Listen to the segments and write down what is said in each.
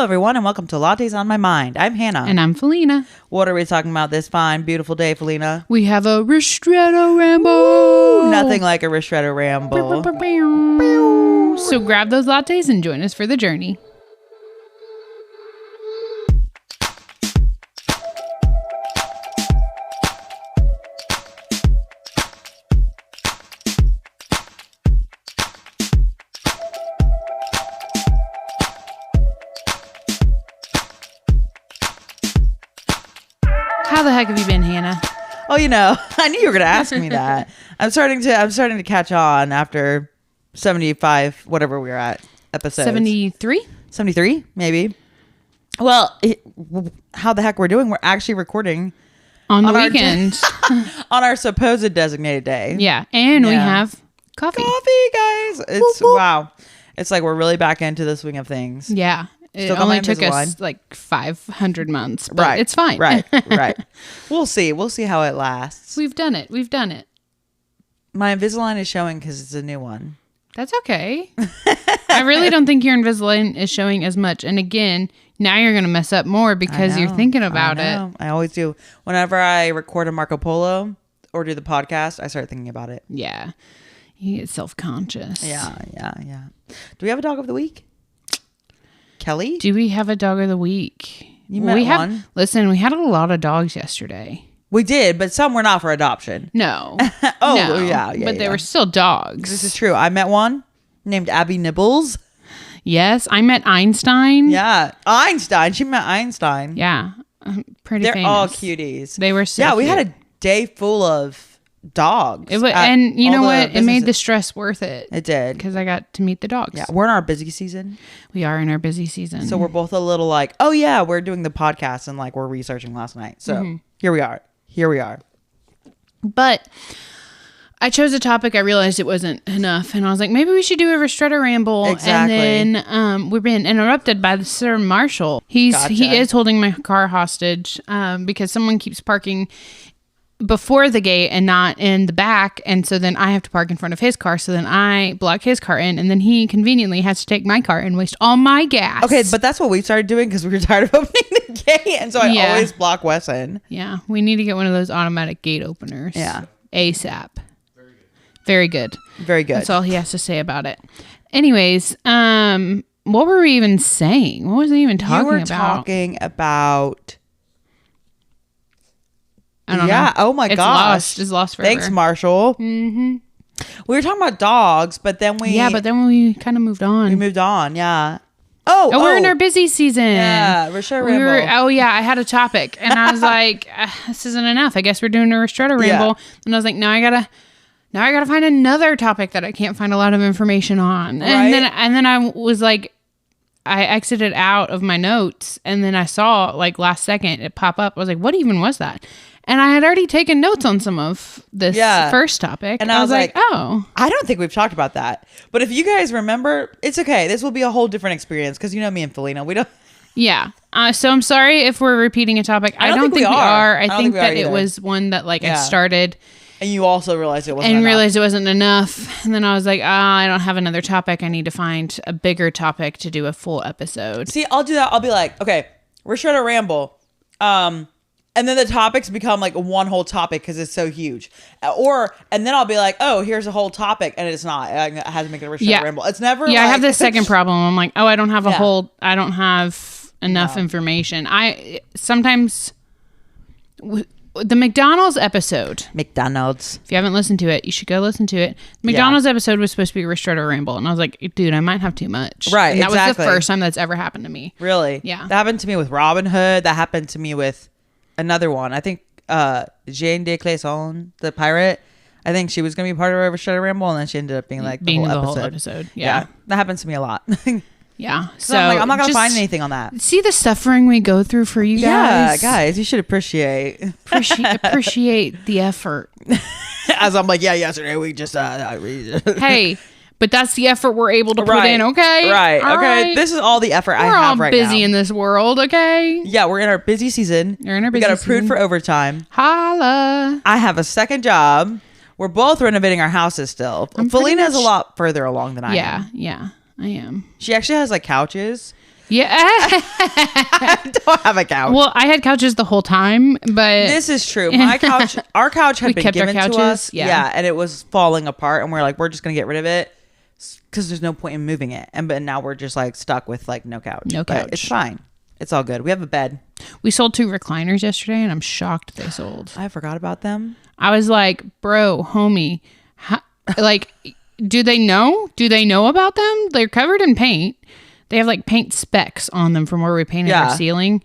Hello, everyone, and welcome to Lattes on My Mind. I'm Hannah. And I'm Felina. What are we talking about this fine, beautiful day, Felina? We have a Ristretto Ramble. Woo! Nothing like a Ristretto Ramble. So grab those lattes and join us for the journey. How the heck have you been, Hannah? Oh, I knew you were going to ask me that. I'm starting to catch on after 75, whatever we were at, episodes. 73? 73, maybe. Well, how the heck we're doing? We're actually recording on the weekend. On our supposed designated day. Yeah, and we have coffee. Coffee, guys. It's whoop, whoop. Wow. It's like we're really back into the swing of things. Yeah. It only took us like 500 months, but right. It's fine. Right. We'll see. We'll see how it lasts. We've done it. My Invisalign is showing because it's a new one. That's okay. I really don't think your Invisalign is showing as much. And again, now you're going to mess up more because you're thinking about it. I always do. Whenever I record a Marco Polo or do the podcast, I start thinking about it. Yeah. You get self-conscious. Yeah. Do we have a dog of the week? Kelly? Do we have a dog of the week? You met one. Listen, we had a lot of dogs yesterday. We did, but some were not for adoption. No. No. Yeah. But they were still dogs. This is true. I met one named Abby Nibbles. Yes. I met Einstein. Yeah. Einstein. She met Einstein. Yeah. Pretty They're famous. all cuties. They were so Yeah, we cute. had a day full of dogs. And you know what? It made the stress worth it. It did. Because I got to meet the dogs. Yeah, we're in our busy season. We are in our busy season. So we're both a little like, oh yeah, we're doing the podcast and like we're researching last night. So Here we are. But I chose a topic. I realized it wasn't enough. And I was like, maybe we should do a Ristretto Ramble. Exactly. And then we're being interrupted by the Sir Marshall. He is holding my car hostage because someone keeps parking before the gate and not in the back, and so then I have to park in front of his car, so then I block his car in, and then he conveniently has to take my car and waste all my gas. Okay, but that's what we started doing because we were tired of opening the gate, and so I always block Wes in. Yeah, we need to get one of those automatic gate openers. Yeah. ASAP. Very good. That's all he has to say about it. Anyways, what were we even saying? What was I even talking about? You were talking about... I don't know. Oh my gosh. It's lost forever. Thanks, Marshall. Mm-hmm. We were talking about dogs, but then we... Yeah, but then we kind of moved on. We moved on, yeah. We're in our busy season. Yeah, Ristretto Ramble. I had a topic, and I was like, this isn't enough. I guess we're doing a Ristretto Ramble. And I was like, now I gotta find another topic that I can't find a lot of information on. Right. And then I was like, I exited out of my notes, and then I saw like last second it pop up. I was like, what even was that? And I had already taken notes on some of this first topic. And I was like, oh. I don't think we've talked about that. But if you guys remember, it's okay. This will be a whole different experience because you know me and Felina. We don't. Yeah. So I'm sorry if we're repeating a topic. I don't think we are. I think that it was one that I started. And you also realized it wasn't enough. Realized it wasn't enough. And then I was like, I don't have another topic. I need to find a bigger topic to do a full episode. See, I'll do that. I'll be like, okay, Ristretto Ramble. And then the topics become like one whole topic because it's so huge. And then I'll be like, oh, here's a whole topic. And it's not. I have to make it a Ristretto Ramble. It's never I have the second problem. I'm like, I don't have I don't have enough information. Sometimes the McDonald's episode. McDonald's. If you haven't listened to it, you should go listen to it. The McDonald's episode was supposed to be a Ristretto Ramble. And I was like, dude, I might have too much. Right, and that was the first time that's ever happened to me. Really? Yeah. That happened to me with Robin Hood. That happened to me with another one. I think Jeanne de Clayson, the pirate. I think she was going to be part of a Ristretto Ramble, and then she ended up being like the whole episode. Yeah. That happens to me a lot. Yeah. So I'm not going to find anything on that. See the suffering we go through for you guys? Yeah, guys, you should appreciate the effort. As I'm like, yesterday we just... Hey, but that's the effort we're able to put in, okay? Right. Okay. This is all the effort I have right now. We're all busy in this world, okay? Yeah, we're in our busy season. We got approved for overtime. Holla. I have a second job. We're both renovating our houses still. Felina is a lot further along than I am. Yeah, I am. She actually has like couches. Yeah. I don't have a couch. Well, I had couches the whole time, but this is true. Our couch had been given to us. Yeah. And it was falling apart. And we're like, we're just going to get rid of it because there's no point in moving it. But now we're just like stuck with like no couch. But it's fine. It's all good. We have a bed. We sold 2 recliners yesterday, and I'm shocked they sold. I forgot about them. I was like, bro, homie, like, do they know? Do they know about them? They're covered in paint. They have like paint specks on them from where we painted our ceiling.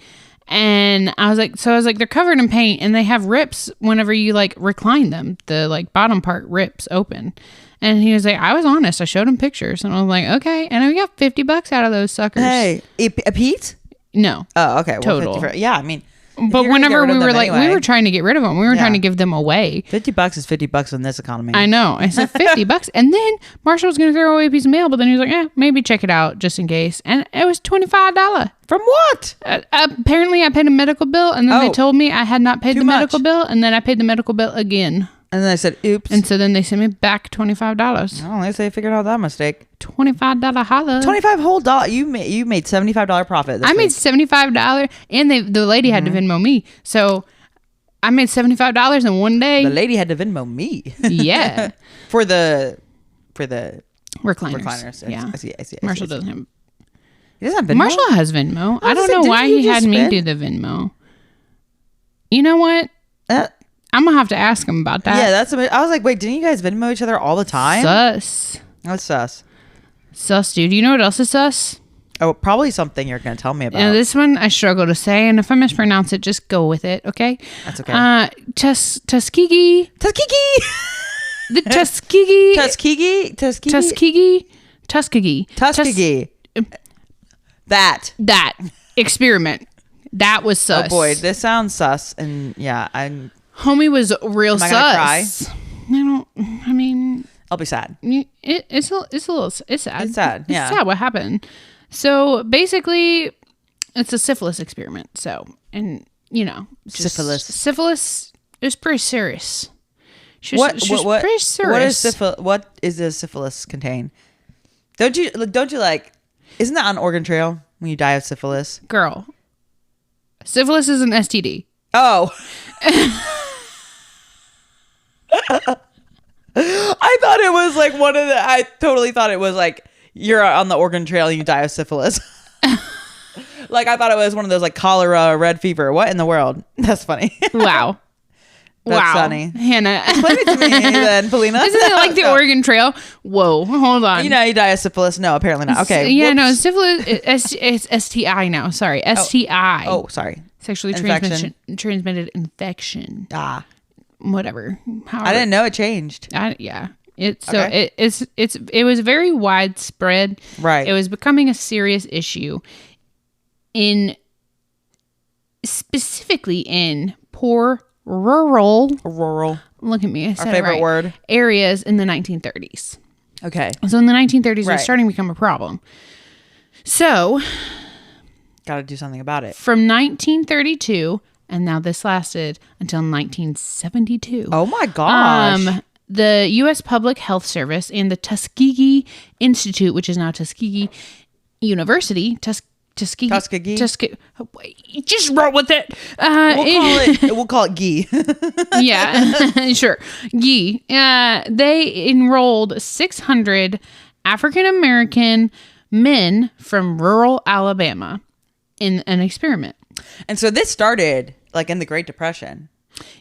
And I was like, they're covered in paint, and they have rips whenever you like recline them. The like bottom part rips open. And he was like, I was honest. I showed him pictures, and I was like, okay. And we got $50 out of those suckers. Hey, a piece? No. Oh, okay. Total. Well, yeah, I mean. But whenever we were like, we were trying to get rid of them. We were trying to give them away. $50 is $50 in this economy. I know. I said $50. And then Marshall was going to throw away a piece of mail, but then he was like, maybe check it out just in case. And it was $25. From what? Apparently I paid a medical bill, and then they told me I had not paid the medical bill, and then I paid the medical bill again. And then I said, oops. And so then they sent me back $25. Oh, I say figured out that mistake. $25 holla. $25 whole dollar. You made $75 profit. I made $75, and the lady had to Venmo me. So I made $75 in one day. The lady had to Venmo me. Yeah. for the recliners. Yeah. I see. Marshall doesn't have. He doesn't have Venmo? Marshall has Venmo. I don't know why he had me do the Venmo. You know what? I'm gonna have to ask him about that. Yeah, that's. I was like, wait, didn't you guys Venmo each other all the time? Sus. That's sus. Sus, dude. You know what else is sus? Oh, probably something you're gonna tell me about. Now, this one I struggle to say, and if I mispronounce it, just go with it, okay? That's okay. Tuskegee. Tuskegee. The Tuskegee. Tuskegee. That experiment. That was sus. Oh boy, this sounds sus, and yeah, homie was real sus. Am I gonna cry? I mean, I'll be sad. It's sad. It's sad. Yeah. It's sad what happened. So basically, it's a syphilis experiment. So, and you know, syphilis is pretty serious. She's pretty serious. What is the syphilis contain? Don't you like? Isn't that on Oregon Trail when you die of syphilis? Girl, syphilis is an STD. Oh. I thought it was like I totally thought it was like you're on the Oregon Trail and you die of syphilis. Like I thought it was one of those like cholera, red fever. What in the world? That's funny. Wow. That's funny. Hannah. Explain it to me then, Polina. Isn't it like the Oregon Trail? Whoa, hold on. You know, you die of syphilis. No, apparently not. Okay. Yeah, no, syphilis, it's STI now. Sorry. STI. Oh, sorry. Sexually transmitted infection. Whatever. I didn't know it changed. Yeah. It was very widespread. Right. It was becoming a serious issue specifically in poor rural. Look at me. I said our favorite word. Areas in the 1930s. Okay. So in the 1930s, it was starting to become a problem. So. Got to do something about it. From 1932, and now this lasted until 1972. Oh my gosh. The U.S. Public Health Service and the Tuskegee Institute, which is now Tuskegee University, Tuskegee. Just roll with it. We'll call it Gee. Yeah, sure. Gee. They enrolled 600 African American men from rural Alabama in an experiment. And so this started like in the Great Depression.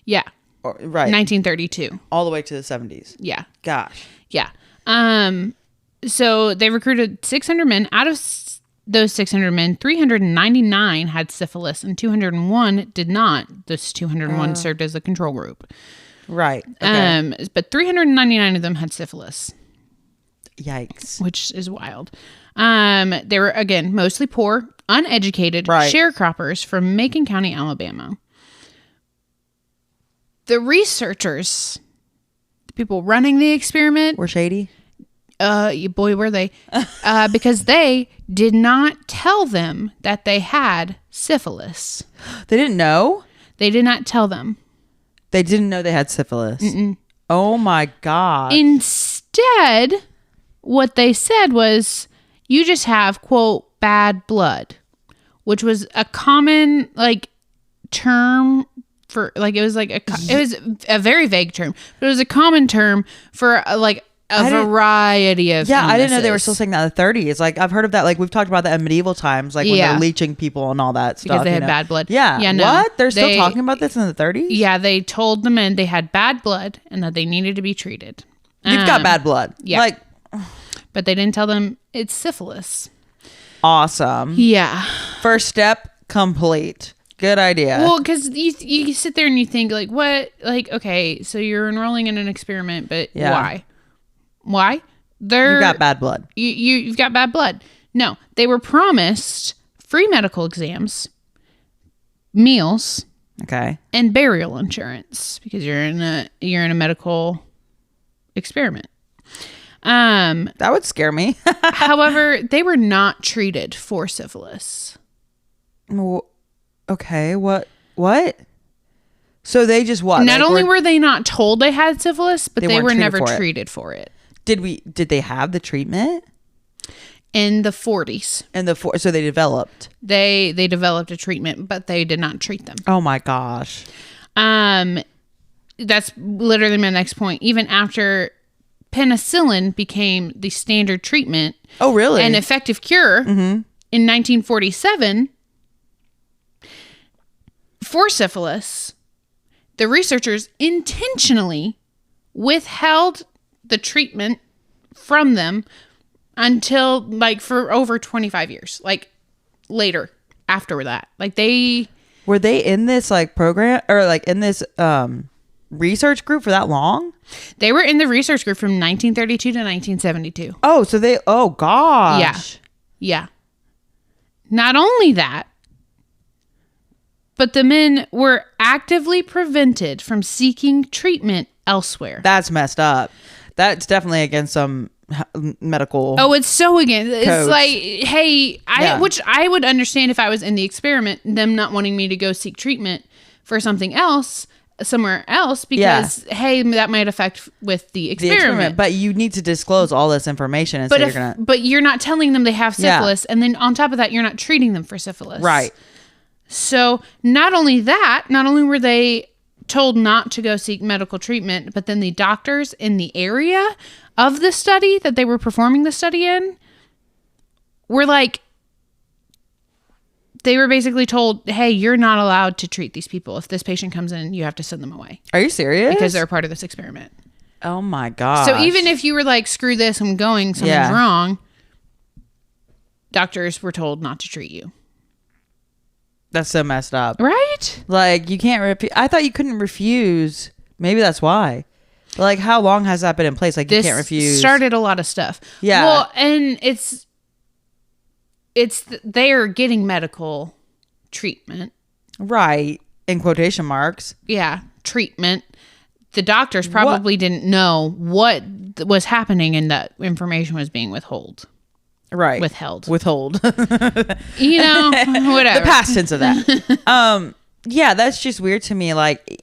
Yeah. Right. 1932. All the way to the 70s. Yeah. Gosh. Yeah. So they recruited 600 men. Out of those 600 men, 399 had syphilis and 201 did not. Those 201 served as the control group. Right. Okay. But 399 of them had syphilis. Yikes. Which is wild. They were, again, mostly poor, uneducated sharecroppers from Macon County, Alabama. The researchers, the people running the experiment, were shady. Boy, were they. Because they did not tell them that they had syphilis. They didn't know? They did not tell them. They didn't know they had syphilis. Mm-mm. Oh my God. Instead, what they said was, you just have, quote, bad blood, which was a common like term for like it was a very vague term, but it was a common term for like a variety of illnesses. I didn't know they were still saying that in the 30s. Like I've heard of that. Like we've talked about that in medieval times, like when they're leeching people and all that stuff because they had bad blood. Yeah. No, what? They're still talking about this in the 30s? Yeah, they told the men they had bad blood and that they needed to be treated. You've got bad blood. Yeah. Like, but they didn't tell them it's syphilis. Awesome. Yeah. First step complete. Good idea. Well, because you sit there and you think like, what? Like, okay, so you're enrolling in an experiment, but why? Why? You got bad blood. You've got bad blood. No, they were promised free medical exams, meals, and burial insurance because you're in a medical experiment. That would scare me. However, they were not treated for syphilis. Okay, what? So they just what? Not only were they not told they had syphilis, but they were never treated for it. Did they have the treatment? In the 40s. So they developed. They developed a treatment, but they did not treat them. Oh my gosh. That's literally my next point. Even after penicillin became the standard treatment. Oh, really? An effective cure in 1947 for syphilis, the researchers intentionally withheld the treatment from them until like for over 25 years, like later after that. Like were they in this like program or like in this research group for that long? They were in the research group from 1932 to 1972. Oh gosh. Yeah. Not only that, but the men were actively prevented from seeking treatment elsewhere. That's messed up. That's definitely against some medical. Oh, it's so against. It's like, hey, which I would understand if I was in the experiment, them not wanting me to go seek treatment for something else somewhere else because hey, that might affect with the experiment. But you need to disclose all this information, and but you're not telling them they have syphilis, and then on top of that, you're not treating them for syphilis, right? So not only were they told not to go seek medical treatment, but then the doctors in the area of the study that they were performing the study in were like, they were basically told, hey, you're not allowed to treat these people. If this patient comes in, you have to send them away. Are you serious? Because they're a part of this experiment. Oh my God. So even if you were like, screw this, I'm going, something's wrong, doctors were told not to treat you. That's so messed up. Right? Like, you can't I thought you couldn't refuse. Maybe that's why. Like, how long has that been in place? Like, you can't refuse. Started a lot of stuff. Yeah. Well, and they're getting medical treatment. Right. In quotation marks. Yeah. Treatment. The doctors probably didn't know what was happening and that information was being withheld. Right. Withheld. You know, whatever. The past tense of that. Yeah, that's just weird to me. Like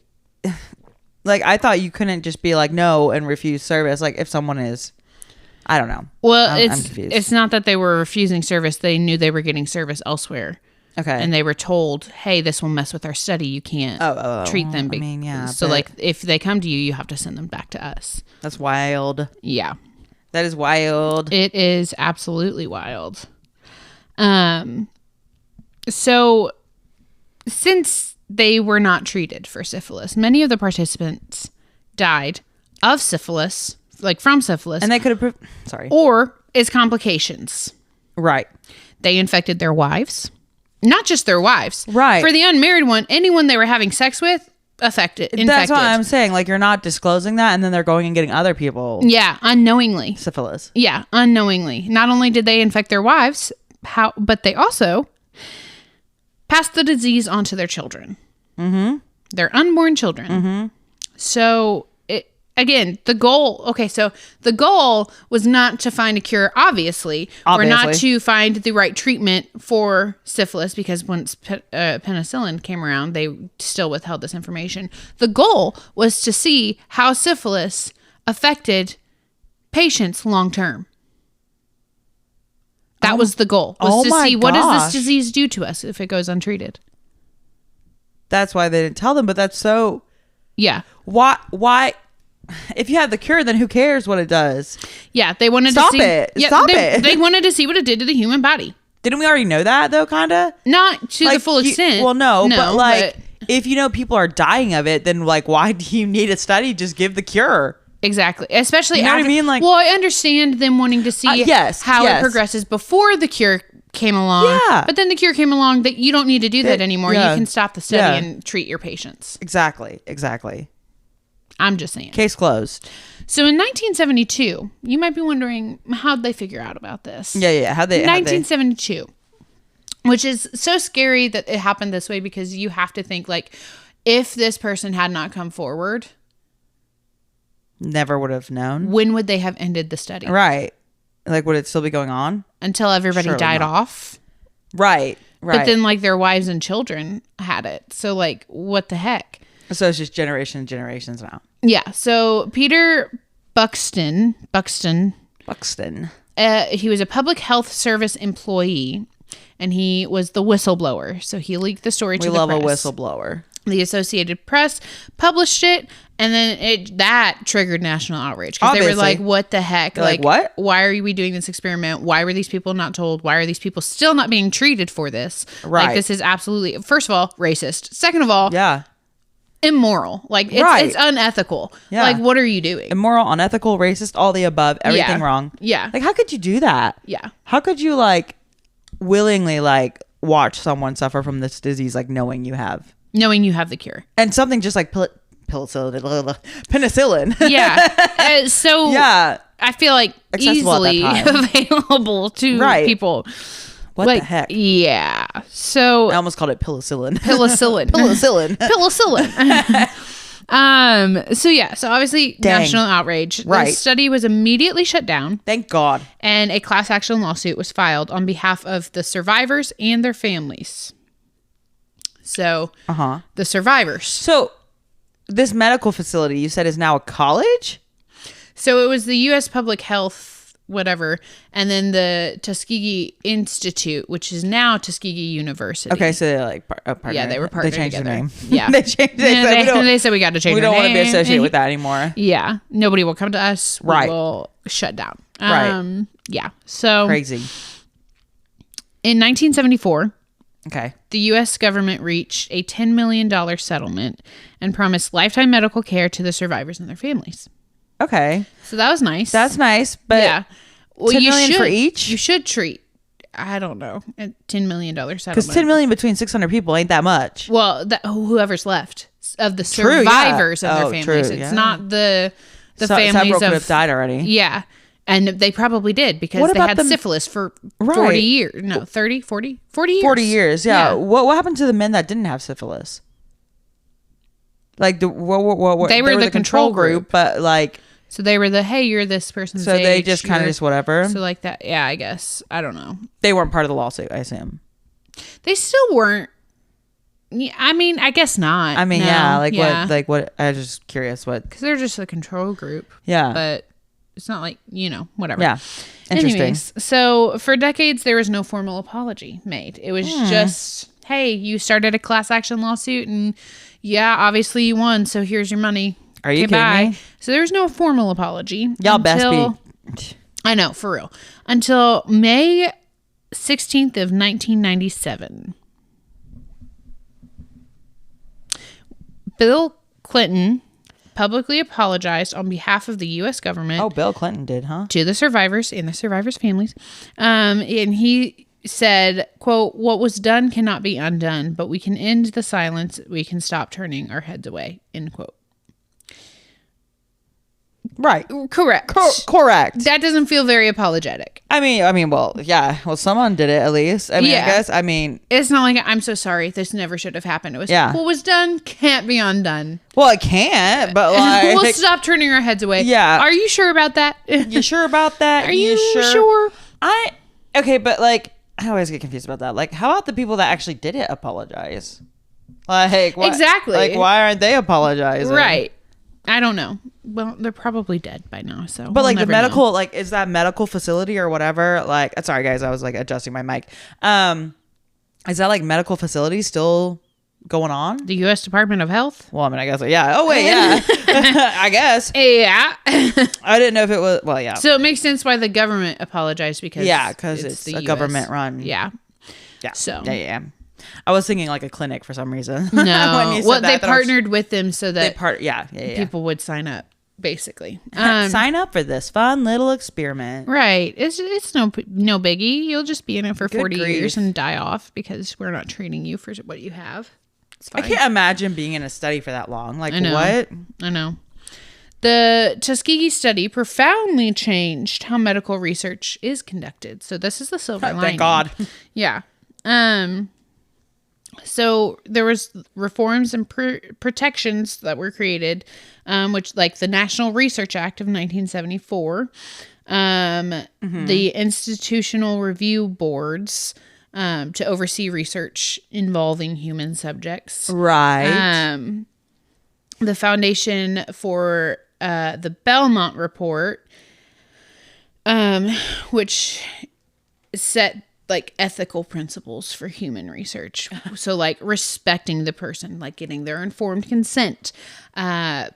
I thought you couldn't just be like, no, and refuse service. Like if someone is, I don't know. Well, I'm confused. It's not that they were refusing service. They knew they were getting service elsewhere. Okay. And they were told, hey, this will mess with our study. You can't treat them. I mean, yeah. So like if they come to you, you have to send them back to us. That's wild. Yeah. That is wild. It is absolutely wild. So since they were not treated for syphilis, many of the participants died of syphilis, like from syphilis. And they could have, or as complications. Right. They infected their wives. Not just their wives. Right. For the unmarried one, anyone they were having sex with, infected. That's what I'm saying. Like, you're not disclosing that, and then they're going and getting other people. Yeah, unknowingly. Syphilis. Yeah, unknowingly. Not only did they infect their wives, but they also passed the disease on to their children. Mm-hmm. Their unborn children. Mm-hmm. So, again, the goal was not to find a cure, obviously, or not to find the right treatment for syphilis, because once penicillin came around, they still withheld this information. The goal was to see how syphilis affected patients long term. That was the goal. Was to see what does this disease do to us if it goes untreated. That's why they didn't tell them, but that's so... Yeah. Why? If you have the cure, then who cares what it does? Yeah, they wanted Stop to see... it. Yeah, Stop it. They wanted to see what it did to the human body. Didn't we already know that, though, kind of? Not to the full extent. Well, no, but like, if you know people are dying of it, then like, why do you need a study? Just give the cure. Exactly. Especially you know what I mean? Like, well, I understand them wanting to see how it progresses before the cure came along. Yeah. But then the cure came along that you don't need to do that anymore. Yeah. You can stop the study and treat your patients. Exactly. I'm just saying. Case closed. So in 1972, you might be wondering, how'd they figure out about this? Yeah. How'd they? 1972, which is so scary that it happened this way, because you have to think, like, if this person had not come forward, never would have known. When would they have ended the study? Right. Like, would it still be going on? Until everybody died off? Right. But then, like, their wives and children had it. So, like, what the heck? So it's just generations now. Yeah. So Peter Buxton. He was a public health service employee, and he was the whistleblower. So he leaked the story to the press. We love a whistleblower. The Associated Press published it, and then that triggered national outrage, because they were like, what the heck? Like, what? Why are we doing this experiment? Why were these people not told? Why are these people still not being treated for this? Right. Like, this is absolutely, first of all, racist. Second of all, immoral. Like, it's unethical. Yeah. Like, what are you doing? Immoral, unethical, racist, all the above, everything wrong. Yeah. Like, how could you do that? Yeah. How could you, like, willingly, like, watch someone suffer from this disease, like, knowing you have the cure? And something just like penicillin. Yeah. So yeah, I feel like easily available to people. What the heck? Yeah. So I almost called it penicillin. Penicillin. So obviously national outrage. Right. The study was immediately shut down. Thank God. And a class action lawsuit was filed on behalf of the survivors and their families. So the survivors. So this medical facility, you said, is now a college? So it was the U.S. Public Health, whatever, and then the Tuskegee Institute, which is now Tuskegee University. Okay, so they're like yeah, they were partnered. They changed together. the name. Yeah, they changed it. They said we got to change. We don't want to be associated with that anymore. Yeah, nobody will come to us. Right, we will shut down. Right. Yeah. So crazy. In 1974. Okay. The U.S. government reached a $10 million settlement and promised lifetime medical care to the survivors and their families. Okay. So that was nice. That's nice, but yeah. Well, $10 million for each? You should treat, I don't know, a $10 million settlement. Because $10 million between 600 people ain't that much. Well, whoever's left of the survivors of their families. It's not the families several could have died already. Yeah. And they probably did, because they had syphilis for 40 years. No, 30, 40 years. 40 years, yeah. What happened to the men that didn't have syphilis? Like, they were the control group, but like... So they were hey, you're this person's age. So they just kind of just whatever? So like that, yeah, I guess. I don't know. They weren't part of the lawsuit, I assume. They still weren't. I mean, I guess not. I mean, what? I was just curious what... Because they're just a control group. Yeah. But... It's not like, whatever. Yeah. Interesting. Anyways, so for decades, there was no formal apology made. It was just, hey, you started a class action lawsuit and obviously you won. So here's your money. Are you kidding me? So there's no formal apology. Y'all best be. I know, for real. Until May 16th of 1997. Bill Clinton publicly apologized on behalf of the U.S. government. Oh, Bill Clinton did, huh? To the survivors and the survivors' families. And he said, quote, "What was done cannot be undone, but we can end the silence. We can stop turning our heads away," end quote. Right. Correct. Correct. That doesn't feel very apologetic. I mean, well, yeah. Well, someone did it at least. I guess. It's not like, I'm so sorry, this never should have happened. It was, what was done can't be undone. Well, it can't, but like... we'll stop turning our heads away. Yeah. Are you sure about that? You sure about that? Are you sure? Okay, but like, I always get confused about that. Like, how about the people that actually did it apologize? Like, exactly. Like, why aren't they apologizing? Right. I don't know. Well, they're probably dead by now. So, but like the medical, like, is that medical facility or whatever? Like, sorry guys, I was like adjusting my mic. Is that like medical facility still going on? The U.S. Department of Health? Well, I mean, I guess. Yeah. Oh wait, yeah. I guess. Yeah. I didn't know if it was. Well, yeah. So it makes sense why the government apologized because it's a government run. Yeah. Yeah. So yeah. I was thinking like a clinic for some reason. No. Well, they partnered with them so that yeah. people would sign up, basically. Sign up for this fun little experiment. Right. It's no biggie. You'll just be in it for 40 years and die off because we're not treating you for what you have. It's fine. I can't imagine being in a study for that long. Like, what? I know. The Tuskegee study profoundly changed how medical research is conducted. So this is the silver lining. Thank God. Yeah. So there was reforms and protections that were created, which like the National Research Act of 1974, the institutional review boards to oversee research involving human subjects. Right. The foundation for the Belmont Report, which set like ethical principles for human research. So like respecting the person, like getting their informed consent, not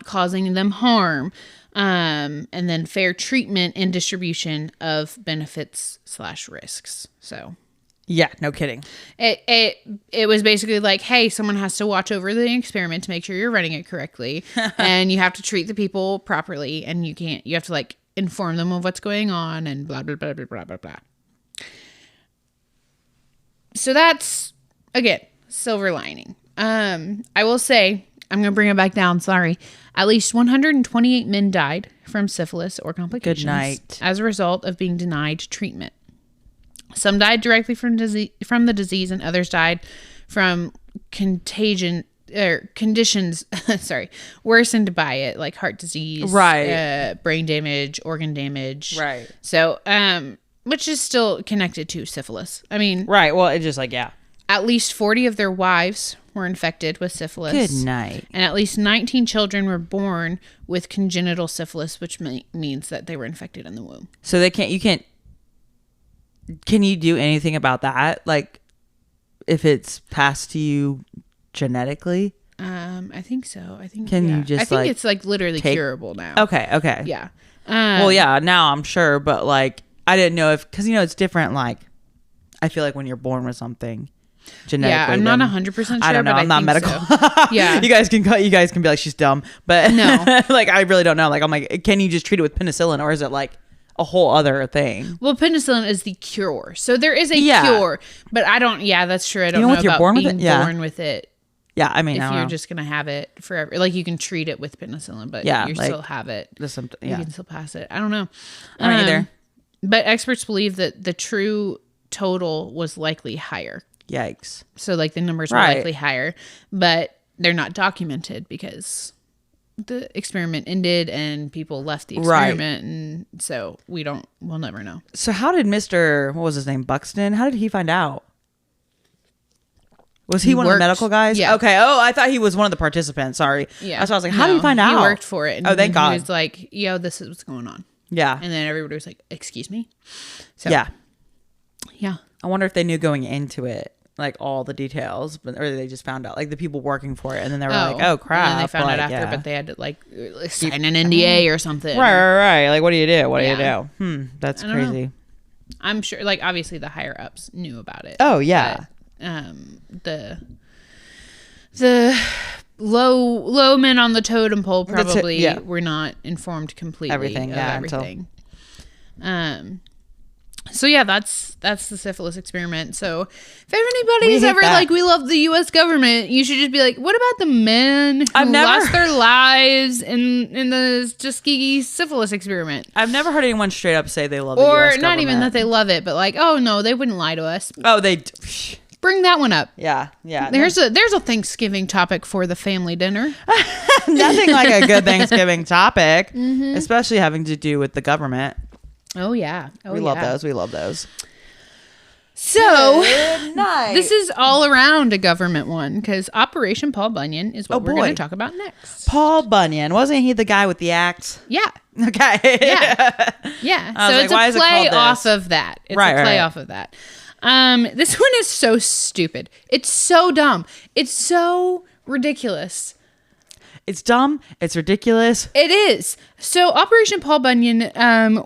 causing them harm, and then fair treatment and distribution of benefits / risks. So yeah, no kidding. It was basically like, hey, someone has to watch over the experiment to make sure you're running it correctly, and you have to treat the people properly, and you have to like inform them of what's going on and blah blah blah blah blah blah blah. So that's, again, silver lining. I will say, I'm going to bring it back down, sorry. At least 128 men died from syphilis or complications as a result of being denied treatment. Some died directly from the disease, and others died from conditions worsened by it, like heart disease, brain damage, organ damage. Right. So, which is still connected to syphilis. I mean... Right. Well, it's just like, yeah. At least 40 of their wives were infected with syphilis. Good night. And at least 19 children were born with congenital syphilis, which means that they were infected in the womb. So can you do anything about that? Like, if it's passed to you genetically? I think so. I think it's like literally curable now. Okay. Yeah. Well, yeah, now I'm sure, but like, I didn't know because it's different. Like, I feel like when you're born with something genetically. Yeah, I'm not 100% sure. I don't know. I'm not medical. So. Yeah, you guys can be like, she's dumb, but no, like I really don't know. Like, I'm like, can you just treat it with penicillin, or is it like a whole other thing? Well, penicillin is the cure, so there is a cure, but I don't. Yeah, that's true. I don't know if you're about born being with it? born with it. Yeah, I mean, if you're just gonna have it forever, like you can treat it with penicillin, but you still have it. You can still pass it. I don't know. I don't either. But experts believe that the true total was likely higher. Yikes. So like the numbers were likely higher, but they're not documented because the experiment ended and people left the experiment. And so we'll never know. So how did what was his name? Buxton? How did he find out? Was he one of the medical guys? Yeah. Okay. Oh, I thought he was one of the participants. Sorry. Yeah. That's why I was like, how did he find out? He worked for it. And thank God. He was like, yo, this is what's going on. Yeah. And then everybody was like, excuse me? So, yeah. Yeah. I wonder if they knew going into it, like all the details, or they just found out, like the people working for it, and then they were like, "Oh crap!" And they found out after, but they had to like sign an NDA or something. Right. Like, what do you do? What do you do? That's crazy. Know. I'm sure, like obviously the higher ups knew about it. Oh yeah. But, the low men on the totem pole probably were not informed completely everything. So yeah, that's the syphilis experiment. So if anybody's ever like, we love the U.S. government, you should just be like, what about the men who lost their lives in the Tuskegee syphilis experiment? I've never heard anyone straight up say they love the U.S. government. Or not even that they love it, but like, oh no, they wouldn't lie to us. Oh, they... Bring that one up. Yeah. There's a Thanksgiving topic for the family dinner. Nothing like a good Thanksgiving topic, especially having to do with the government. Oh yeah. We love those. So, Good night. this is all around a government one because Operation Paul Bunyan is what we're going to talk about next. Paul Bunyan. Wasn't he the guy with the axe? Yeah. Okay. Yeah. Yeah. So it's a play off of that. It's a play off of that. This one is so stupid. It's so dumb. It's so ridiculous. It's dumb. It's ridiculous. It is. So Operation Paul Bunyan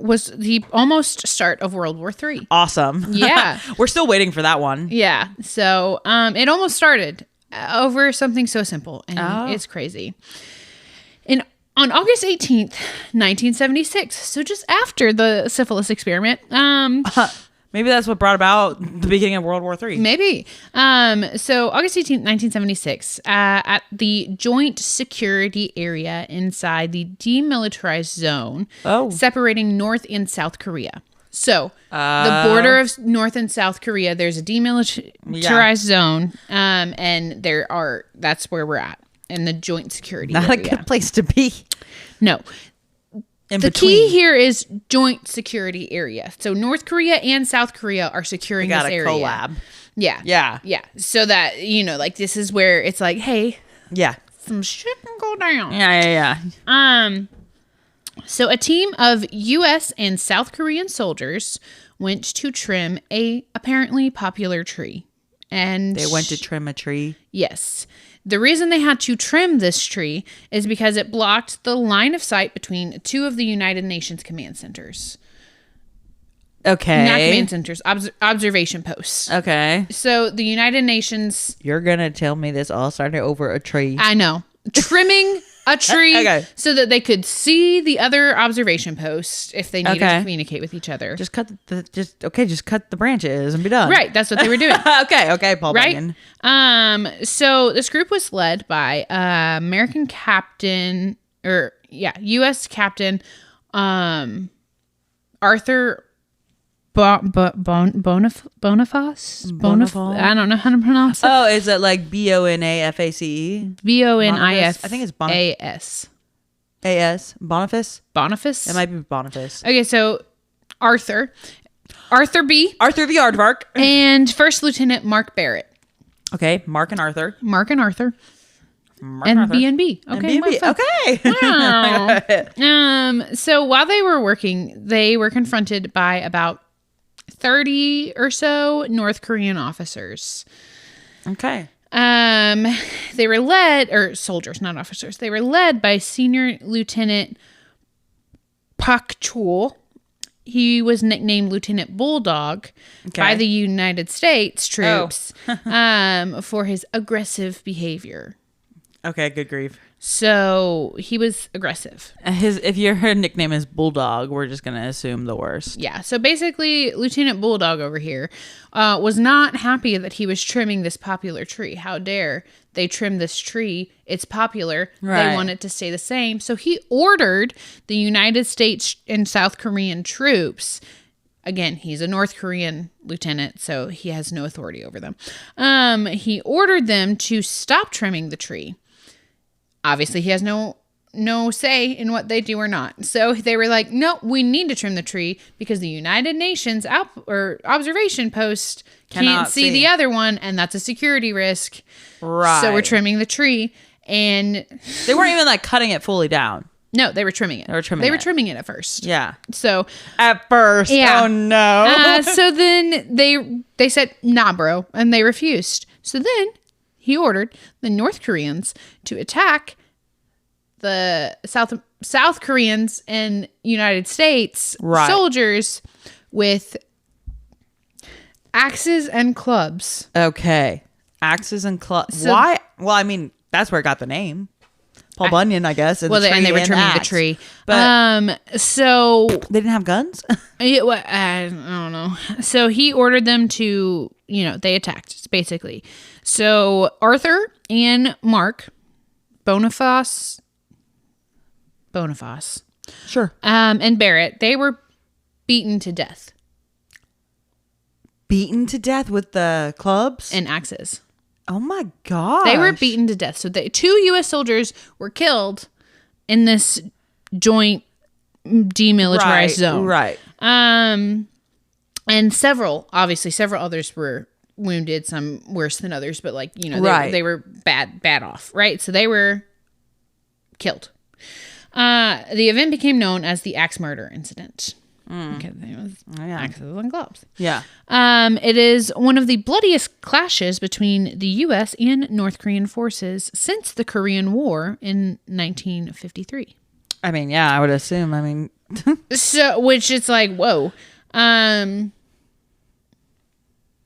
was the almost start of World War III. Awesome. Yeah. We're still waiting for that one. Yeah. So it almost started over something so simple, and it's crazy. On August 18th, 1976, so just after the syphilis experiment, maybe that's what brought about the beginning of World War III. Maybe. So August 18th, 1976, at the Joint Security Area inside the Demilitarized Zone, separating North and South Korea. So the border of North and South Korea, there's a demilitarized zone, and that's where we're at in the Joint Security Area. Not a good place to be. No. The key here is joint security area. So North Korea and South Korea are securing this area. Collab. Yeah. Yeah. Yeah. So that, like this is where it's like, hey. Yeah. Some shit can go down. Yeah. So a team of U.S. and South Korean soldiers went to trim a apparently popular tree. And they went to trim a tree? Yes. The reason they had to trim this tree is because it blocked the line of sight between two of the United Nations command centers. Okay. Not command centers, observation posts. Okay. So the United Nations... You're going to tell me this all started over a tree? I know. Trimming a tree so that they could see the other observation posts if they needed to communicate with each other. Just cut the branches and be done. Right, that's what they were doing. okay, Paul Bunyan. So this group was led by American captain U.S. Captain Arthur Boniface? I don't know how to pronounce it. Oh, is it like Bonaface? Bonif. I think it's Boniface. A.S. Boniface? Boniface? It might be Boniface. Okay, so Arthur B. Arthur the Aardvark. And First Lieutenant Mark Barrett. Okay, Mark and Arthur. And B&B. Okay. And B&B. Okay. Wow. So while they were working, they were confronted by about 30 or so North Korean officers. Okay. They were led, soldiers, not officers. They were led by Senior Lieutenant Pak Chul. He was nicknamed Lieutenant Bulldog by the United States troops for his aggressive behavior. Okay, good grief. So he was aggressive. If your nickname is Bulldog, we're just going to assume the worst. Yeah. So basically, Lieutenant Bulldog over here was not happy that he was trimming this popular tree. How dare they trim this tree? It's popular. Right. They want it to stay the same. So he ordered the United States and South Korean troops. Again, he's a North Korean lieutenant, so he has no authority over them. He ordered them to stop trimming the tree. Obviously, he has no say in what they do or not. So they were like, no, we need to trim the tree because the United Nations observation post can't see the other one, and that's a security risk. Right. So we're trimming the tree. And they weren't even like cutting it fully down. No, they were trimming it. They were trimming it at first. Yeah. So at first. Yeah. Oh no. So then they said, nah, bro. And they refused. So then he ordered the North Koreans to attack the South Koreans and United States soldiers with axes and clubs. Okay. Axes and clubs. So, why? Well, I mean, that's where it got the name. Paul Bunyan, I guess. And they were trimming the tree. But so they didn't have guns? I don't know. So he ordered them to, they attacked, basically. So Arthur and Mark Boniface. Sure. And Barrett, they were beaten to death. Beaten to death with the clubs? And axes. Oh my God. They were beaten to death. So 2 U.S. soldiers were killed in this joint demilitarized zone. Right. And several others were wounded, some worse than others, but like, you know, they were bad off, right? So they were killed. The event became known as the Axe Murder Incident. Because it was axes and gloves. Yeah. It is one of the bloodiest clashes between the U.S. and North Korean forces since the Korean War in 1953. I mean, yeah, I would assume. I mean, so which it's like, whoa.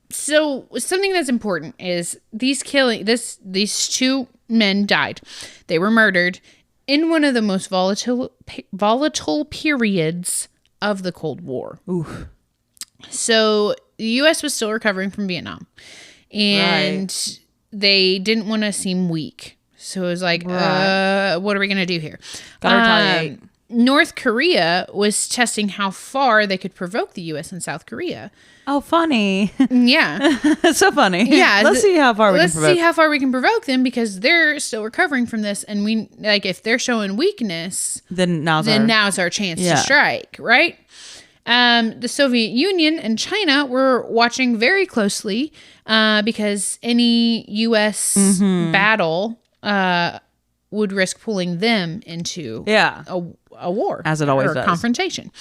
So something that's important is these two men died. They were murdered in one of the most volatile periods of the Cold War. Oof. So the U.S. was still recovering from Vietnam, and they didn't want to seem weak. So it was like, what are we going to do here? Gotta retaliate. North Korea was testing how far they could provoke the U.S. and South Korea. Oh, funny. Yeah. It's so funny. Yeah. Let's see how far we can provoke them, because they're still recovering from this. And we, like, if they're showing weakness, then now's our chance to strike, right? The Soviet Union and China were watching very closely because any U.S. battle would risk pulling them into a war. As it always does. Confrontation.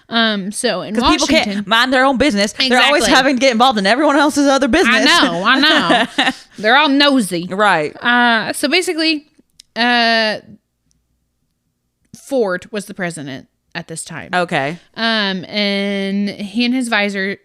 So in Washington, people can't mind their own business. Exactly. They're always having to get involved in everyone else's other business. I know. They're all nosy. Right. So basically, Ford was the president at this time. Okay. And he and his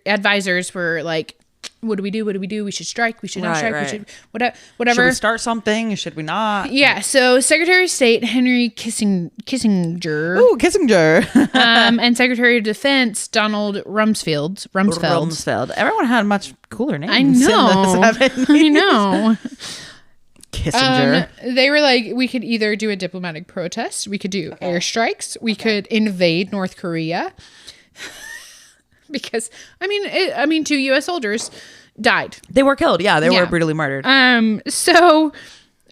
advisors were like, what do we do? We should strike. We should not strike. We should whatever. Should we start something? Should we not? Yeah. So Secretary of State Henry Kissinger. Ooh, Kissinger. And Secretary of Defense Donald Rumsfeld. Everyone had much cooler names. I know. Kissinger. They were like, we could either do a diplomatic protest, we could do airstrikes, we could invade North Korea. Because I mean, 2 U.S. soldiers died. They were killed. Yeah, they were brutally murdered. So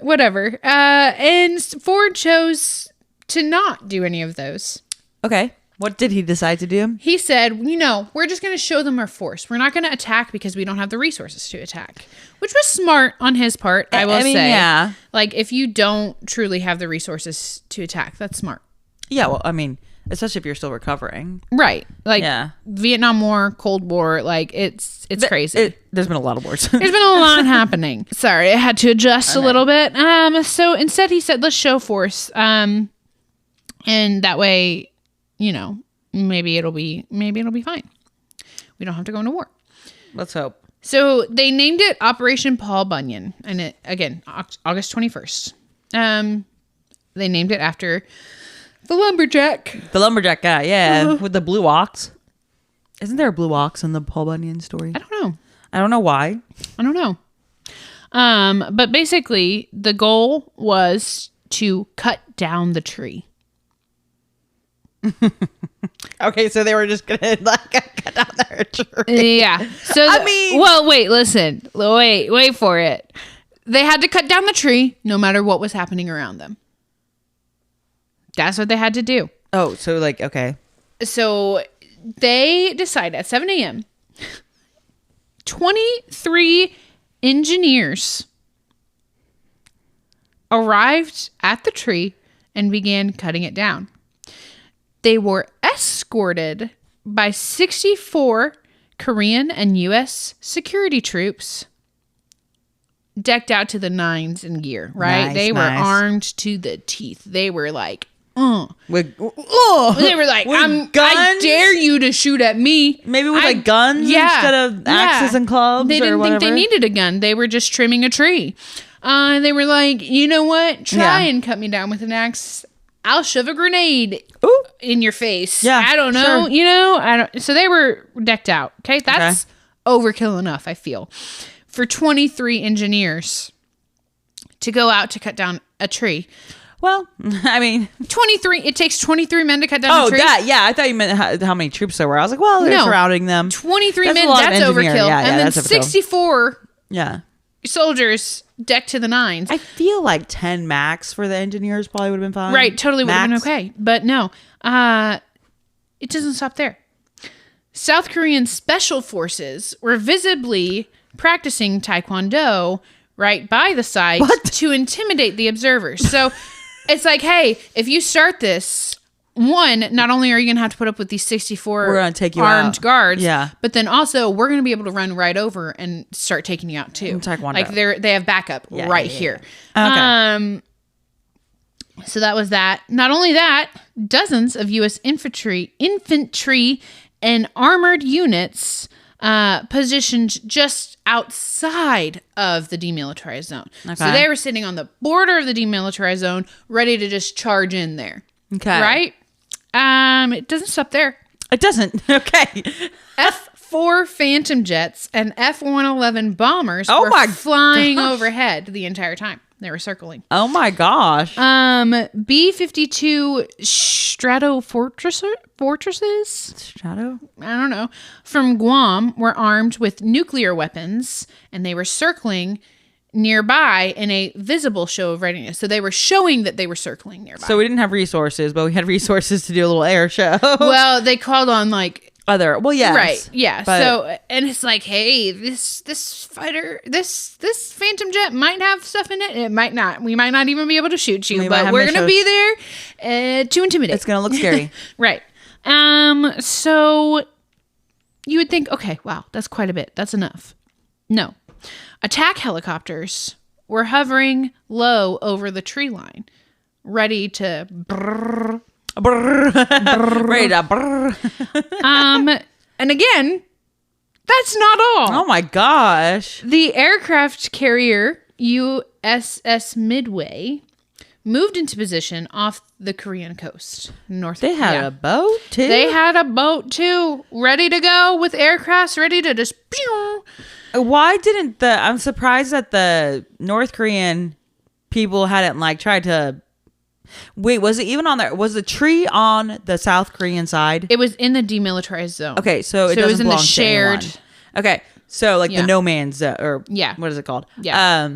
whatever. And Ford chose to not do any of those. Okay. What did he decide to do? He said, we're just going to show them our force. We're not going to attack because we don't have the resources to attack, which was smart on his part. I will say, yeah. Like, if you don't truly have the resources to attack, that's smart. Yeah. Well, I mean, especially if you're still recovering. Right. Like, Vietnam War, Cold War, like, it's crazy. There's been a lot of wars. There's been a lot happening. Sorry, I had to adjust a little bit. So instead he said, let's show force. And that way, maybe it'll be fine. We don't have to go into war. Let's hope. So they named it Operation Paul Bunyan. And it, again, August 21st. They named it after the lumberjack. The lumberjack guy, yeah. With the blue ox. Isn't there a blue ox in the Paul Bunyan story? I don't know. I don't know why. I don't know. But basically, the goal was to cut down the tree. Okay, so they were just gonna cut down their tree. Yeah. So well, wait, listen. Wait for it. They had to cut down the tree no matter what was happening around them. That's what they had to do. Oh, so okay. So they decided at 7 a.m. 23 engineers arrived at the tree and began cutting it down. They were escorted by 64 Korean and U.S. security troops decked out to the nines in gear, right? They were armed to the teeth. They were like, they were like, I dare you to shoot at me. Maybe with guns instead of axes and clubs. They didn't think they needed a gun. They were just trimming a tree. They were like, you know what? Try and cut me down with an axe. I'll shove a grenade in your face. Yeah, I don't know. Sure. So they were decked out. Okay, that's overkill enough, I feel, for 23 engineers to go out to cut down a tree. Well, I mean, 23. It takes 23 men to cut down a tree. I thought you meant how many troops there were. I was like, well, they're surrounding them. 23 men. That's overkill. Yeah, and then 64. Yeah. Soldiers decked to the nines. I feel like 10 max for the engineers probably would have been fine. Right, totally would have been okay. But no, it doesn't stop there. South Korean special forces were visibly practicing Taekwondo right by the site to intimidate the observers. So it's like, hey, if you start this, one, not only are you going to have to put up with these 64 we're gonna take you armed out. guards, Yeah. but then also we're going to be able to run right over and start taking you out too. Taekwondo. Like they have backup here. Okay. So that was that. Not only that, dozens of U.S. infantry and armored units positioned just outside of the demilitarized zone. Okay. So they were sitting on the border of the demilitarized zone, ready to just charge in there. Okay. Right? It doesn't stop there. It doesn't. Okay. F-4 Phantom jets and F-111 bombers were flying overhead the entire time. They were circling. Oh my gosh. B-52 Strato fortresses? Strato? I don't know. From Guam were armed with nuclear weapons, and they were circling nearby in a visible show of readiness. So they were showing that they were circling nearby. So we didn't have resources, but we had resources to do a little air show. Well, they called on like yes. Right. Yeah. But, so, and it's like, hey, this fighter, this Phantom jet might have stuff in it. It might not. We might not even be able to shoot you, but we're going to be there to intimidate. It's going to look scary. Right. So you would think, okay, wow, that's quite a bit. That's enough. No. Attack helicopters were hovering low over the tree line, ready to brrr. Ready to brrr. And again, that's not all. Oh my gosh. The aircraft carrier USS Midway moved into position off the Korean coast. They had a boat too? They had a boat too, ready to go with aircrafts ready to just pew. Why didn't I'm surprised that the North Korean people hadn't like tried to. Wait, was it even on there? Was the tree on the South Korean side? It was in the demilitarized zone. Okay, so it was in the shared. Okay, so like the no man's or what is it called? Yeah.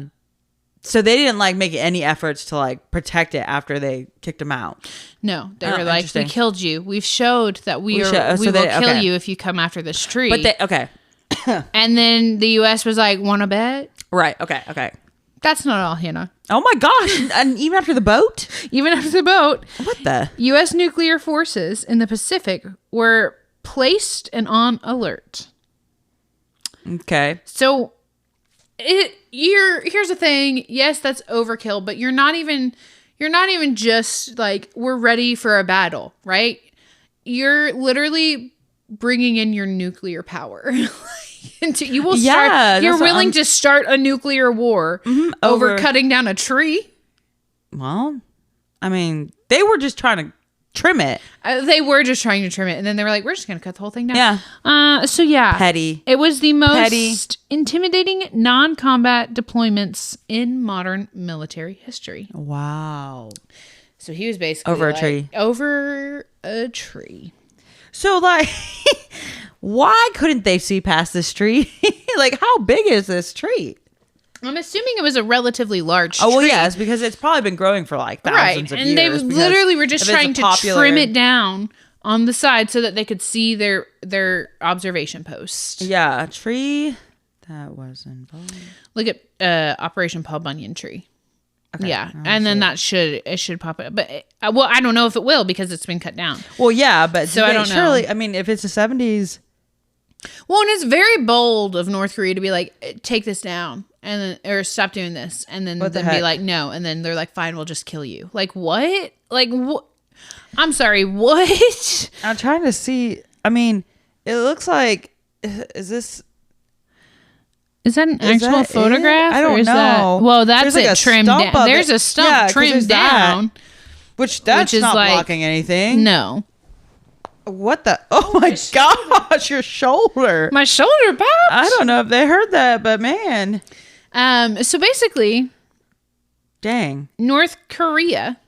So they didn't like make any efforts to like protect it after they kicked him out. No, they were like, we killed you. We've showed that we will kill you if you come after this tree. But and then the U.S. was like, want to bet? Right. Okay. That's not all, Hannah. Oh my gosh. And even after the boat? Even after the boat. What the? U.S. nuclear forces in the Pacific were placed and on alert. Okay. So here's the thing. Yes, that's overkill, but you're not even just like, we're ready for a battle, right? You're literally bringing in your nuclear power. You will start. You're willing to start a nuclear war over cutting down a tree. Well, I mean, they were just trying to trim it. They were just trying to trim it, and then they were like, "We're just going to cut the whole thing down." Yeah. So yeah, petty. It was the most intimidating non-combat deployments in modern military history. Wow. So he was basically over a tree. Over a tree. So like. Why couldn't they see past this tree? Like, how big is this tree? I'm assuming it was a relatively large tree. Oh, well, yes, because it's probably been growing for like thousands of years. And they literally were just trying to trim it down on the side so that they could see their observation post. Yeah, a tree that was involved. Look at Operation Paul Bunyan tree. Okay, yeah, and then it should pop up. But I don't know if it will because it's been cut down. Well, yeah, but so I don't know. Surely, I mean, if it's the 70s. Well, and it's very bold of North Korea to be like, take this down and then, or stop doing this, and then be like, no, and then they're like, fine, we'll just kill you. Like what? Like what? I'm sorry, what? I'm trying to see. I mean, it looks like is that an actual photograph? I don't know. Well, that's like trimmed down. There's a stump trimmed down, which is not blocking anything. No. What the? Oh my gosh, your shoulder. My shoulder popped. I don't know if they heard that, but man. So basically, dang. North Korea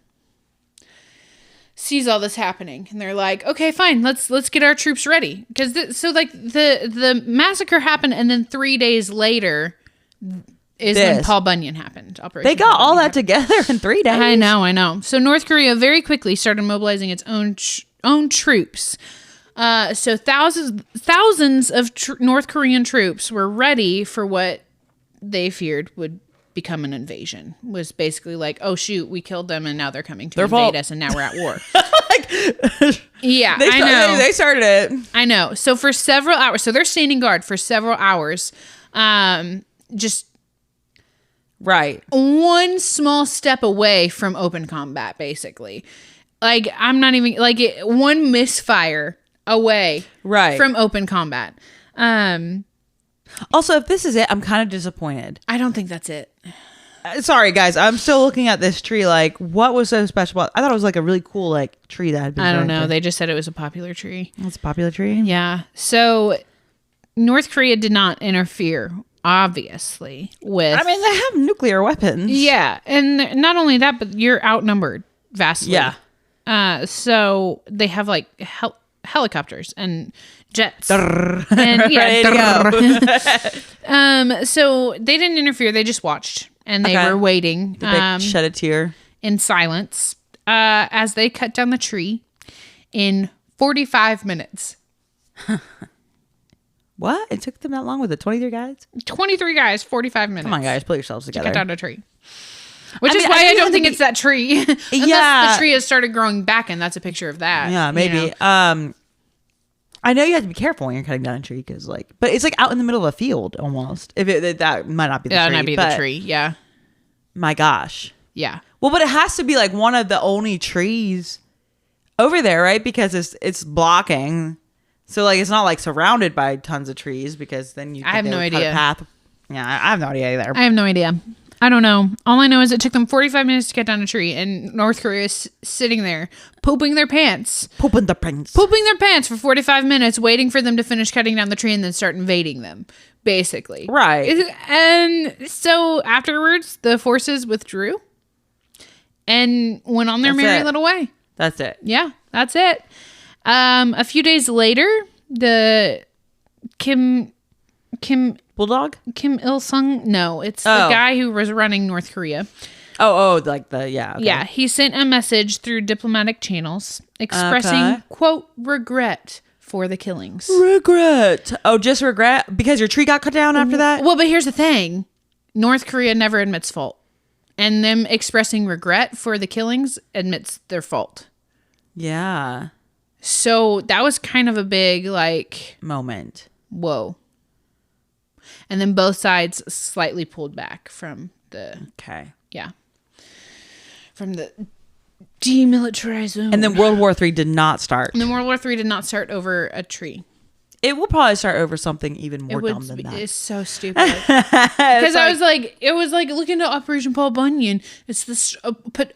sees all this happening and they're like, okay, fine, let's get our troops ready. Because the massacre happened, and then 3 days later is when Paul Bunyan happened. They got all that together in 3 days. I know. So North Korea very quickly started mobilizing its own troops. So thousands of North Korean troops were ready for what they feared would become an invasion. Was basically like, oh shoot, we killed them and now they're coming to invade us and now we're at war. Yeah, I know. They started it. I know. So for several hours, so they're standing guard for several hours. Just right. One small step away from open combat, basically. Like, I'm not even, like, one misfire away from open combat. Also, if this is it, I'm kind of disappointed. I don't think that's it. Sorry, guys. I'm still looking at this tree. Like, what was so special about? I thought it was like a really cool like tree that had been. I don't know. They just said it was a popular tree. It's a popular tree. Yeah. So North Korea did not interfere, obviously. With I mean, they have nuclear weapons. Yeah, and not only that, but you're outnumbered vastly. Yeah. So they have like helicopters and jets. And so they didn't interfere. They just watched and they were waiting. Shed a tear in silence as they cut down the tree in 45 minutes. What? It took them that long with the 23 guys? 23 guys, 45 minutes. Come on, guys, pull yourselves together. To cut down a tree. Which is why I don't think it's that tree. Unless the tree has started growing back, and that's a picture of that. Yeah, maybe. You know? I know you have to be careful when you're cutting down a tree because, like, but it's like out in the middle of a field almost. If that might not be the tree. That might be the tree. Yeah. My gosh. Yeah. Well, but it has to be like one of the only trees over there, right? Because it's blocking. So like it's not like surrounded by tons of trees because then you. I have no idea. Path. Yeah, I have no idea either. I have no idea. I don't know. All I know is it took them 45 minutes to cut down a tree, and North Korea is sitting there pooping their pants. Pooping their pants for 45 minutes, waiting for them to finish cutting down the tree and then start invading them, basically. Right. And so afterwards, the forces withdrew and went on their merry little way. That's it. Yeah, that's it. A few days later, the Kim Bulldog? Kim Il-sung? No, it's the guy who was running North Korea. Like the, yeah. Okay. Yeah, he sent a message through diplomatic channels expressing, quote, regret for the killings. Regret. Oh, just regret? Because your tree got cut down after that? Well, but here's the thing. North Korea never admits fault. And them expressing regret for the killings admits their fault. Yeah. So that was kind of a big, like... moment. Whoa. And then both sides slightly pulled back from the... Okay. Yeah. From the demilitarized zone. And then World War III did not start. And then World War III did not start over a tree. It will probably start over something even more dumb than that. It's so stupid. Because I was like, it was like, look into Operation Paul Bunyan. It's this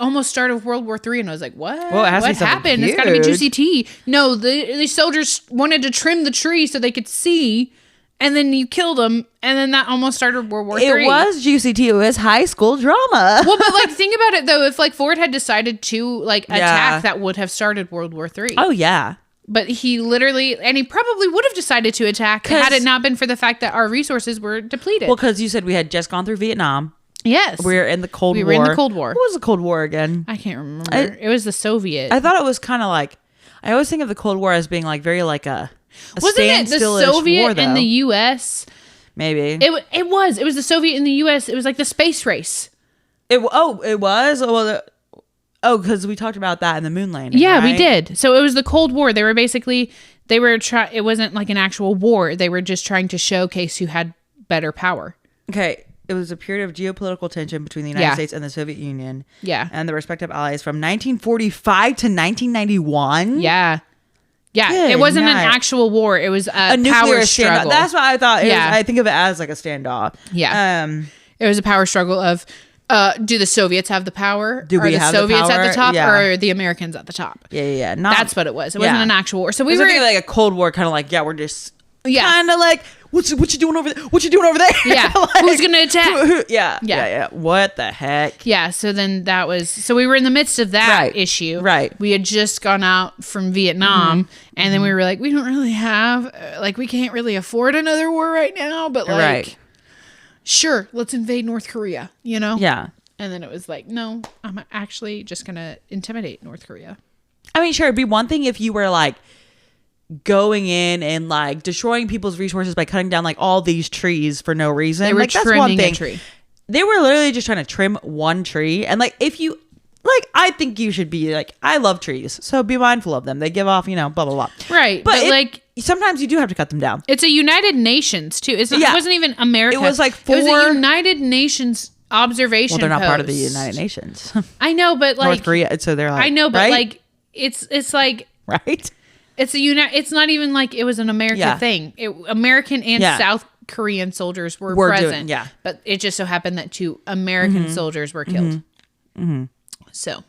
almost start of World War III. And I was like, what? Well, what happened? It's got to be juicy tea. No, these soldiers wanted to trim the tree so they could see. And then you killed them, and then that almost started World War III. It was juicy tea. It was high school drama. Well, but like, think about it though. If like Ford had decided to like attack, that would have started World War III. Oh yeah. But he literally, and he probably would have decided to attack had it not been for the fact that our resources were depleted. Well, because you said we had just gone through Vietnam. Yes. We're in the Cold War. We were in the Cold War. What was the Cold War again? I can't remember. It was the Soviet. I thought it was kind of like, I always think of the Cold War as being like very like a wasn't it the Soviet war, and the U.S.? Maybe. It was the Soviet and the U.S. It was like the space race. It was? Well, because we talked about that in the moon landing. Yeah, right? we did. So it was the Cold War. They were basically, it wasn't like an actual war. They were just trying to showcase who had better power. Okay. It was a period of geopolitical tension between the United States and the Soviet Union. Yeah. And the respective allies from 1945 to 1991. Yeah. Yeah. Good it wasn't night. an actual war. It was a nuclear power struggle. That's what I thought. I think of it as like a standoff. Yeah. It was a power struggle of, do the Soviets have the power? Do we have the Soviets power? at the top, Yeah. or are the Americans at the top? Yeah. That's what it was. It wasn't an actual war. So we were like a Cold War, kind of like, we're just kind of like, what you doing over there? What you doing over there? Yeah. Like, who's gonna attack? Yeah. What the heck? Yeah. So then so we were in the midst of that issue. Right. We had just gone out from Vietnam, and then we were like, we don't really have, we can't really afford another war right now, but sure, let's invade North Korea, you know? Yeah. And then it was like, no, I'm actually just going to intimidate North Korea. I mean, sure, it'd be one thing if you were like, going in and like destroying people's resources by cutting down like all these trees for no reason. They were like, trimming that's one thing. a tree. They were literally just trying to trim one tree. And like, if you like, I think you should be like, I love trees, so be mindful of them. They give off, blah, blah, blah. Right. But like, sometimes you do have to cut them down. It's a United Nations too. It wasn't even America. It was like it was a United Nations observation. Well, they're not post. Part of the United Nations. I know, but like North Korea. So they're like, I know, but right? like it's like right. It's not even like it was an American thing. American and South Korean soldiers were present. But it just so happened that 2 American soldiers were killed. So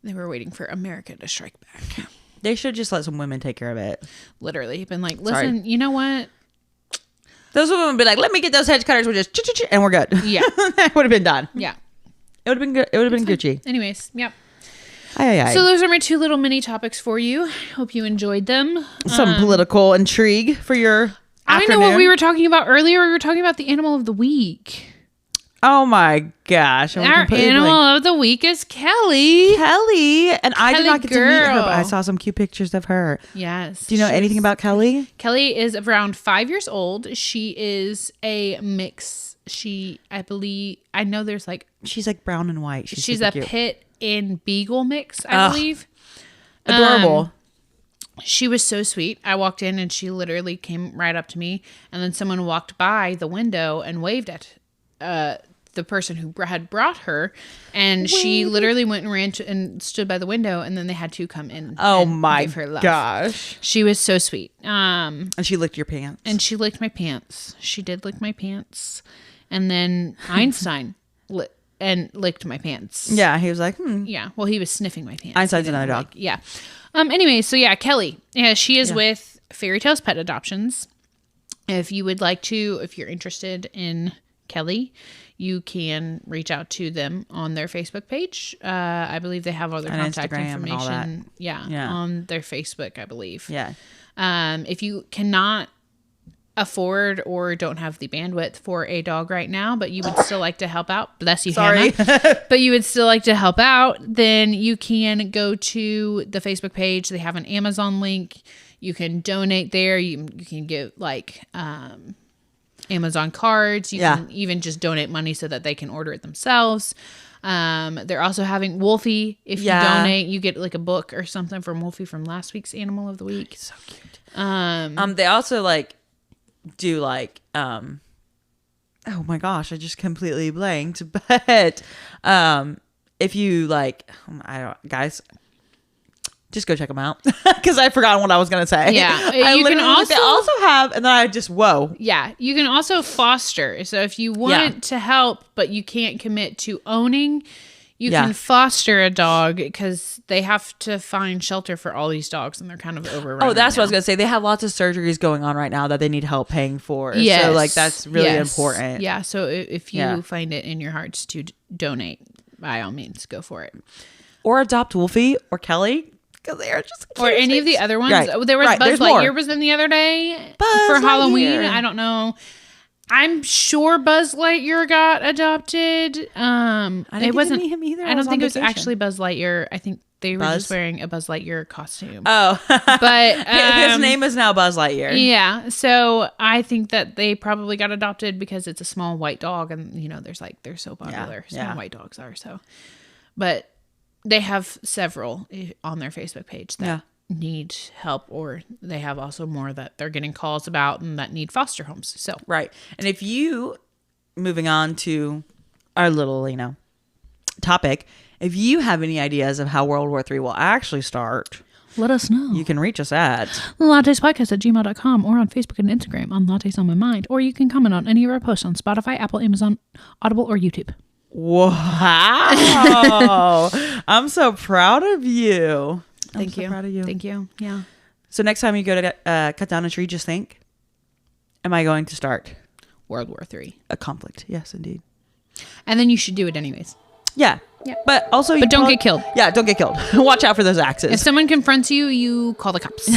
they were waiting for America to strike back. They should just let some women take care of it. Literally, been like, listen, you know what? Those women would be like, let me get those hedge cutters. We'll just and we're good. Yeah, it would have been done. Yeah, it would have been good. It would have been Gucci. Anyways, yep. Aye. So those are my 2 little mini topics for you. Hope you enjoyed them. Some political intrigue for your afternoon. I know what we were talking about earlier. We were talking about the animal of the week. Oh my gosh. Our animal of the week is Kelly. And I did not get to meet her, but I saw some cute pictures of her. Yes. Do you know anything about Kelly? Kelly is around 5 years old. She is a mix. I know there's like... She's like brown and white. She's a cute pit and beagle mix, I believe. Adorable. She was so sweet. I walked in and she literally came right up to me, and then someone walked by the window and waved at the person who had brought her, and she literally went and ran and stood by the window, and then they had to come in. Oh and my give her love. gosh. She was so sweet. And she licked your pants. And she licked my pants. She did lick my pants. And then Einstein licked my pants. Yeah, he was like, Yeah, well, he was sniffing my pants. Einstein's another dog. Yeah. Anyway, so yeah, Kelly. Yeah, she is with Fairy Tales Pet Adoptions. If you would like to, if you're interested in Kelly, you can reach out to them on their Facebook page. I believe they have all their contact Instagram information. and all that. Yeah, on their Facebook, I believe. Yeah. If you cannot afford or don't have the bandwidth for a dog right now, but you would still like to help out, bless you, sorry, Hannah, but you would still like to help out, then you can go to the Facebook page. They have an Amazon link. You can donate there. You can give like Amazon cards. You can even just donate money so that they can order it themselves. They're also having Wolfie. If you donate, you get like a book or something from Wolfie from last week's Animal of the Week. So cute. They also like do like oh my gosh, I just completely blanked. But if you like, I don't, guys, just go check them out because I forgot what I was gonna say. Yeah, you can also have, and then I just Yeah, you can also foster. So if you want to help, but you can't commit to owning, you can foster a dog because they have to find shelter for all these dogs, and they're kind of overrun. Oh, that's what I was gonna say. They have lots of surgeries going on right now that they need help paying for. Yes. So like that's really important. Yeah. So if you find it in your hearts to donate, by all means, go for it. Or adopt Wolfie or Kelly. Because they are just or any of the other ones. Right. There was Buzz Lightyear more. was in the other day Buzz for Halloween. Lightyear. I don't know. I'm sure Buzz Lightyear got adopted. It wasn't him either. I don't think it was actually Buzz Lightyear. I think they were just wearing a Buzz Lightyear costume. Oh, but his name is now Buzz Lightyear. Yeah, so I think that they probably got adopted because it's a small white dog, and they're so popular. Small white dogs are so, but. They have several on their Facebook page that need help, or they have also more that they're getting calls about and that need foster homes. So right. And if you, moving on to our little, topic, if you have any ideas of how World War III will actually start, let us know. You can reach us at lattespodcast@gmail.com or on Facebook and Instagram on Lattes on My Mind, or you can comment on any of our posts on Spotify, Apple, Amazon, Audible, or YouTube. Wow. I'm so proud of you. Thank you. Proud of you. Thank you. Yeah. So next time you go to cut down a tree, just think, am I going to start World War III? A conflict. Yes, indeed. And then you should do it anyways. Yeah. Yeah. But also, but don't get killed. Yeah, don't get killed. Watch out for those axes. If someone confronts you, you call the cops.